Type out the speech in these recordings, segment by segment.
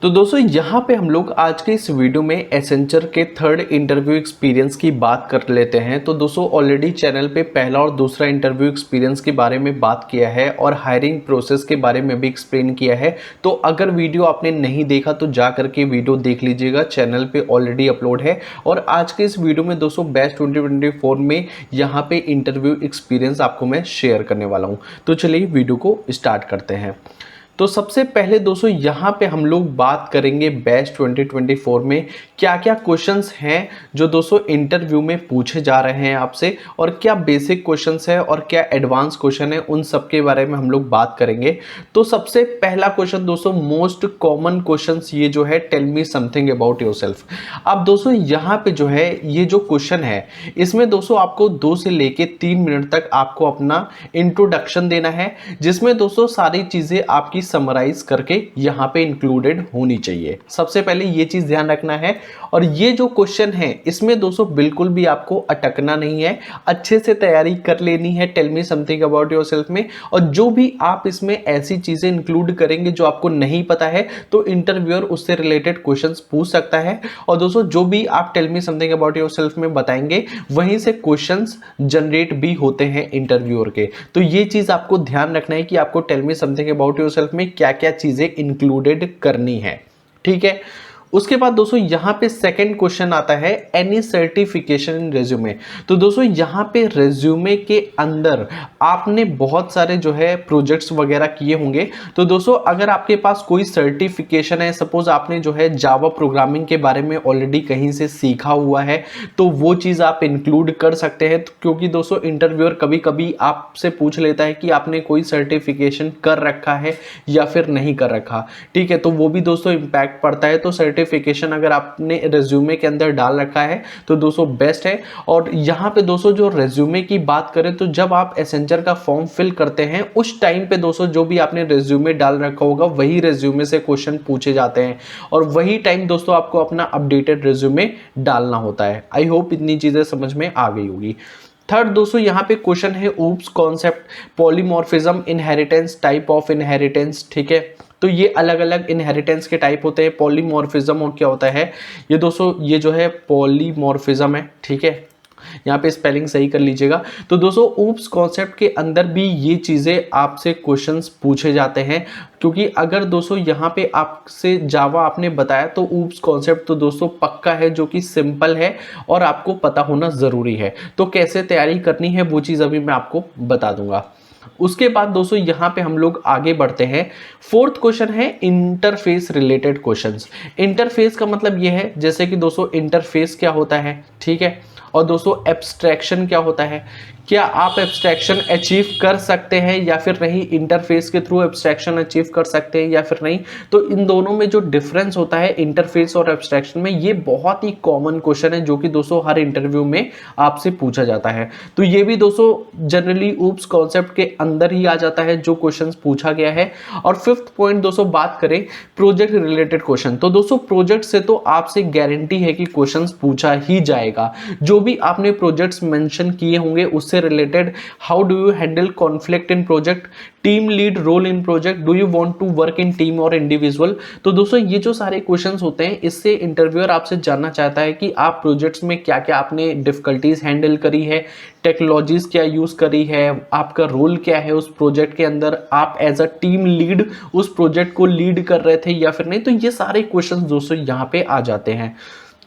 तो दोस्तों यहाँ पे हम लोग आज के इस वीडियो में एसेंचर के थर्ड इंटरव्यू एक्सपीरियंस की बात कर लेते हैं। तो दोस्तों ऑलरेडी चैनल पे पहला और दूसरा इंटरव्यू एक्सपीरियंस के बारे में बात किया है और हायरिंग प्रोसेस के बारे में भी एक्सप्लेन किया है। तो अगर वीडियो आपने नहीं देखा तो जा करके वीडियो देख लीजिएगा, चैनल पे ऑलरेडी अपलोड है। और आज के इस वीडियो में दोस्तों बैच 2024 में यहाँ पे इंटरव्यू एक्सपीरियंस आपको मैं शेयर करने वाला हूँ। तो चलिए वीडियो को स्टार्ट करते हैं। तो सबसे पहले दोस्तों यहाँ पे हम लोग बात करेंगे बैच 2024 में क्या क्या क्वेश्चंस हैं जो दोस्तों इंटरव्यू में पूछे जा रहे हैं आपसे, और क्या बेसिक क्वेश्चंस है और क्या एडवांस क्वेश्चन है, उन सब के बारे में हम लोग बात करेंगे। तो सबसे पहला क्वेश्चन दोस्तों, मोस्ट कॉमन क्वेश्चंस ये जो है, tell me something about yourself. अब दोस्तों यहाँ पे जो है ये जो क्वेश्चन है, इसमें दोस्तों आपको 2 से लेके 3 मिनट तक आपको अपना इंट्रोडक्शन देना है, जिसमें दोस्तों सारी चीजें आपकी समराइज करके यहाँ पे इंक्लूडेड होनी चाहिए। सबसे पहले ये चीज ध्यान रखना है। और ये जो क्वेश्चन है इसमें दोस्तों बिल्कुल भी आपको अटकना नहीं है, अच्छे से तैयारी कर लेनी है tell me something about yourself में। और जो भी आप इसमें ऐसी चीजें इंक्लूड करेंगे जो आपको नहीं पता है तो इंटरव्यूअर उससे रिलेटेड क्वेश्चंस पूछ सकता है। और दोस्तों जो भी आप tell me something about yourself में बताएंगे वहीं से क्वेश्चंस जनरेट भी होते हैं इंटरव्यूअर के। तो ये चीज आपको ध्यान रखना है कि आपको tell me something about yourself में क्या क्या चीजें इंक्लूडेड करनी है, ठीक है। उसके बाद दोस्तों यहाँ पे सेकंड क्वेश्चन आता है, एनी सर्टिफिकेशन इन रेज्यूमे। तो दोस्तों यहाँ पे रेज्यूमे के अंदर आपने बहुत सारे जो है प्रोजेक्ट्स वगैरह किए होंगे। तो दोस्तों अगर आपके पास कोई सर्टिफिकेशन है, सपोज आपने जो है जावा प्रोग्रामिंग के बारे में ऑलरेडी कहीं से सीखा हुआ है, तो वो चीज़ आप इंक्लूड कर सकते हैं। क्योंकि दोस्तों इंटरव्यूअर कभी कभी आपसे पूछ लेता है कि आपने कोई सर्टिफिकेशन कर रखा है या फिर नहीं कर रखा, ठीक है। तो वो भी दोस्तों इम्पैक्ट पड़ता है। तो सर्टिफिकेशन अगर आपने रेज्यूमे के अंदर डाल रखा है तो दोस्तों बेस्ट है। और यहाँ पे दोस्तों जो रेज्यूमे की बात करें तो जब आप एसेंचर का फॉर्म फिल करते हैं उस टाइम पे दोस्तों जो भी आपने रेज्यूमे डाल रखा होगा वही रेज्यूमे से क्वेश्चन पूछे जाते हैं, और वही टाइम दोस्तों आपको अपना अपडेटेड रेज्यूमे डालना होता है। आई होप इतनी चीजें समझ में आ गई होगी। थर्ड दोस्तों यहाँ पे क्वेश्चन है oops concept, polymorphism, inheritance, type of inheritance, ठीक है। तो ये अलग अलग इनहेरिटेंस के टाइप होते हैं। पॉलीमॉर्फिज्म और क्या होता है ये दोस्तों, ये जो है पॉलीमॉर्फिज्म है, ठीक है। यहाँ पे स्पेलिंग सही कर लीजिएगा। तो दोस्तों ऊप्स कॉन्सेप्ट के अंदर भी ये चीज़ें आपसे क्वेश्चंस पूछे जाते हैं। क्योंकि अगर दोस्तों यहाँ पे आपसे जावा आपने बताया तो ऊप्स कॉन्सेप्ट तो दोस्तों पक्का है, जो कि सिंपल है और आपको पता होना ज़रूरी है। तो कैसे तैयारी करनी है वो चीज़ अभी मैं आपको बता दूंगा। उसके बाद दोस्तों यहाँ पे हम लोग आगे बढ़ते हैं। फोर्थ क्वेश्चन है इंटरफेस रिलेटेड क्वेश्चंस। इंटरफेस का मतलब ये है, जैसे कि दोस्तों इंटरफेस क्या होता है, ठीक है। और दोस्तों एब्स्ट्रैक्शन क्या होता है, क्या आप एब्स्ट्रैक्शन अचीव कर सकते हैं या फिर नहीं, इंटरफेस के थ्रू एब्स्ट्रैक्शन अचीव कर सकते हैं या फिर नहीं। तो इन दोनों में जो डिफरेंस होता है इंटरफेस और एब्स्ट्रैक्शन में, ये बहुत ही कॉमन क्वेश्चन है जो कि दोस्तों हर इंटरव्यू में आपसे पूछा जाता है। तो ये भी दोस्तों जनरली ऊप्स कॉन्सेप्ट के अंदर ही आ जाता है जो क्वेश्चन पूछा गया है। और फिफ्थ पॉइंट दोस्तों बात करें प्रोजेक्ट रिलेटेड क्वेश्चन। तो दोस्तों प्रोजेक्ट से तो आपसे गारंटी है कि क्वेश्चन पूछा ही जाएगा। जो भी आपने प्रोजेक्ट्स मेंशन किए होंगे उससे related, how do you handle conflict in project, team lead role in project, do you want to work in team और इंडिविजुअल। तो दोस्तों ये जो सारे क्वेश्चंस होते हैं इससे इंटरव्यूअर आपसे जानना चाहता है कि आप प्रोजेक्ट्स में क्या क्या आपने डिफिकल्टीज हैंडल करी है, टेक्नोलॉजीज क्या यूज करी है, आपका रोल क्या है उस प्रोजेक्ट के अंदर, आप एज अ टीम लीड उस प्रोजेक्ट को लीड कर रहे थे या फिर नहीं। तो ये सारे क्वेश्चंस दोस्तों यहाँ पे आ जाते हैं।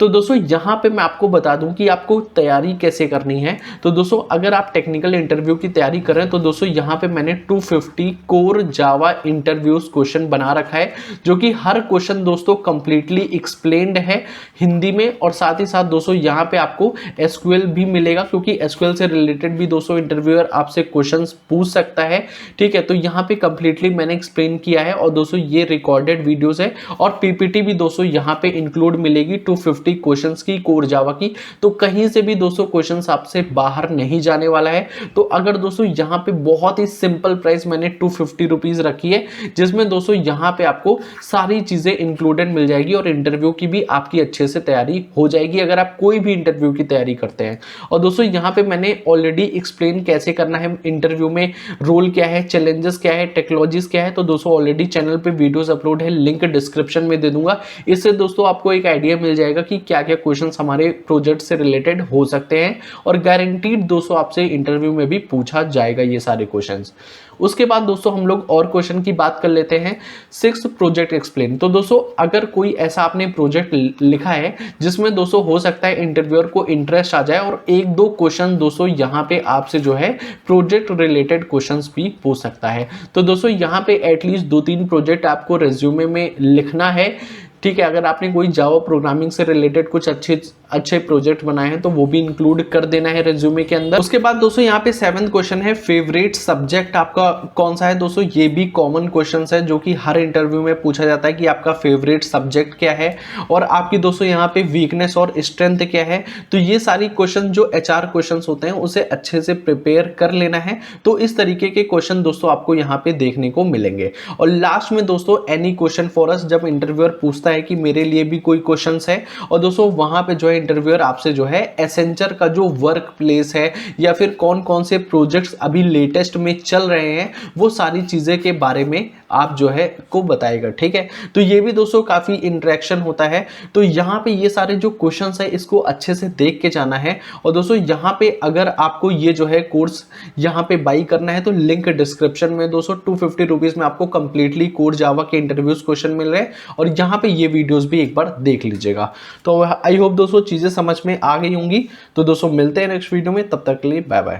तो दोस्तों यहाँ पे मैं आपको बता दूं कि आपको तैयारी कैसे करनी है। तो दोस्तों अगर आप टेक्निकल इंटरव्यू की तैयारी कर रहे हैं तो दोस्तों यहाँ पे मैंने 250 कोर जावा इंटरव्यूज क्वेश्चन बना रखा है, जो कि हर क्वेश्चन दोस्तों कंप्लीटली एक्सप्लेन्ड है हिंदी में। और साथ ही साथ दोस्तों यहाँ पे आपको एसक्यूएल भी मिलेगा, क्योंकि एसक्यूएल से रिलेटेड भी दोस्तों इंटरव्यूअर आपसे क्वेश्चन पूछ सकता है, ठीक है। तो यहाँ पे कंप्लीटली मैंने एक्सप्लेन किया है। और दोस्तों ये रिकॉर्डेड वीडियोज है और पीपीटी भी दोस्तों यहाँ पे इंक्लूड मिलेगी 250 टॉपिक क्वेश्चंस की, कोर जावा की, तो कहीं से भी दोस्तों क्वेश्चंस आपसे बाहर नहीं जाने वाला है। तो अगर दोस्तों यहाँ पे बहुत ही सिंपल प्राइस मैंने 250 रुपीज रखी है, जिसमें दोस्तों यहाँ पे आपको सारी चीजें इंक्लूडेड मिल जाएगी और इंटरव्यू की भी आपकी अच्छे से तैयारी हो जाएगी अगर आप कोई भी इंटरव्यू की तैयारी करते हैं। और दोस्तों यहाँ पे मैंने ऑलरेडी एक्सप्लेन कैसे करना है इंटरव्यू में, रोल क्या है, चैलेंजेस क्या है, टेक्नोलॉजीज क्या है, तो दोस्तों ऑलरेडी चैनल पे वीडियोस अपलोड है, लिंक डिस्क्रिप्शन में दे दूंगा। इससे दोस्तों आपको एक आइडिया मिल जाएगा कि क्या क्या क्वेश्चंस हमारे प्रोजेक्ट से रिलेटेड हो सकते हैं, और गारंटीड दोस्तों आपसे इंटरव्यू में भी पूछा जाएगा ये सारे क्वेश्चंस। उसके बाद दोस्तों हम लोग और क्वेश्चन की बात कर लेते हैं। 6 प्रोजेक्ट एक्सप्लेन। तो दोस्तों अगर कोई ऐसा आपने प्रोजेक्ट लिखा है जिसमें दोस्तों हो सकता है इंटरव्यूअर को इंटरेस्ट आ जाए और एक दो क्वेश्चन दोस्तों यहाँ पे आपसे जो है प्रोजेक्ट रिलेटेड क्वेश्चंस भी पूछ सकता है। तो दोस्तों यहाँ पे एटलीस्ट 2-3 प्रोजेक्ट आपको रेज्यूमे में लिखना है, ठीक है। अगर आपने कोई जावा प्रोग्रामिंग से रिलेटेड कुछ अच्छे प्रोजेक्ट बनाए हैं तो वो भी इंक्लूड कर देना है रेज्यूमे के अंदर। उसके बाद दोस्तों यहाँ पे 7th क्वेश्चन है, फेवरेट सब्जेक्ट आपका कौन सा है। दोस्तों ये भी कॉमन क्वेश्चन है जो कि हर इंटरव्यू में पूछा जाता है कि आपका फेवरेट सब्जेक्ट क्या है और आपकी दोस्तों यहाँ पे वीकनेस और स्ट्रेंथ क्या है। तो ये सारी क्वेश्चन जो HR क्वेश्चन होते हैं उसे अच्छे से प्रिपेयर कर लेना है। तो इस तरीके के क्वेश्चन दोस्तों आपको यहाँ पे देखने को मिलेंगे। और लास्ट में दोस्तों एनी क्वेश्चन फॉर अस, जब इंटरव्यूअर पूछता है कि मेरे लिए भी कोई क्वेश्चंस है, और दोस्तों वहां पे जो है इंटरव्यूअर आपसे जो है एसेंचर का जो वर्क प्लेस है या फिर कौन कौन से प्रोजेक्ट्स अभी लेटेस्ट में चल रहे हैं वो सारी चीजें के बारे में आप जो है को बताएगा, ठीक है। तो ये भी दोस्तों काफी इंटरेक्शन होता है। तो यहाँ पे ये सारे जो क्वेश्चंस है इसको अच्छे से देख के जाना है। और दोस्तों यहाँ पे अगर आपको ये जो है कोर्स यहाँ पे बाई करना है तो लिंक डिस्क्रिप्शन में दोस्तों 250 रुपीज में आपको कंप्लीटली कोर जावा के इंटरव्यूज क्वेश्चन मिल रहे हैं, और यहाँ पे ये वीडियोस भी एक बार देख लीजिएगा। तो आई होप दोस्तों चीजें समझ में आ गई होंगी। तो दोस्तों मिलते हैं नेक्स्ट वीडियो में, तब तक के लिए बाय बाय।